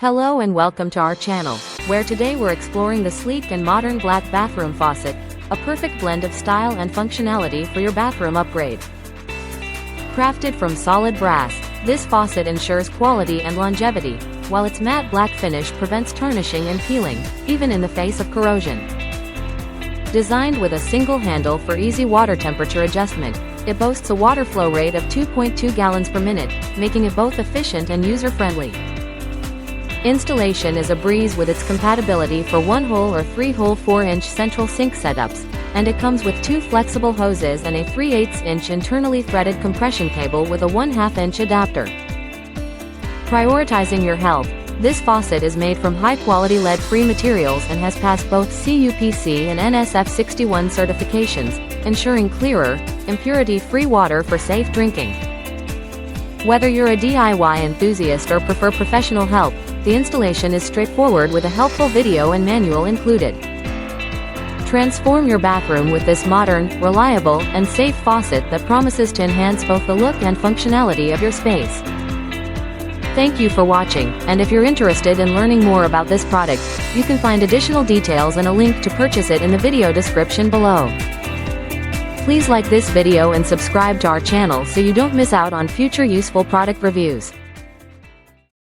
Hello and welcome to our channel, where today we're exploring the sleek and modern black bathroom faucet, a perfect blend of style and functionality for your bathroom upgrade. Crafted from solid brass, this faucet ensures quality and longevity, while its matte black finish prevents tarnishing and peeling, even in the face of corrosion. Designed with a single handle for easy water temperature adjustment, it boasts a water flow rate of 2.2 gallons per minute, making it both efficient and user-friendly. Installation is a breeze with its compatibility for 1-hole or 3-hole 4-inch central sink setups, and it comes with 2 flexible hoses and a 3/8-inch internally threaded compression cable with a 1/2-inch adapter. Prioritizing your health, this faucet is made from high-quality lead-free materials and has passed both CUPC and NSF 61 certifications, ensuring clearer, impurity-free water for safe drinking. Whether you're a DIY enthusiast or prefer professional help, the installation is straightforward with a helpful video and manual included. Transform your bathroom with this modern, reliable, and safe faucet that promises to enhance both the look and functionality of your space. Thank you for watching, and if you're interested in learning more about this product, you can find additional details and a link to purchase it in the video description below. Please like this video and subscribe to our channel so you don't miss out on future useful product reviews.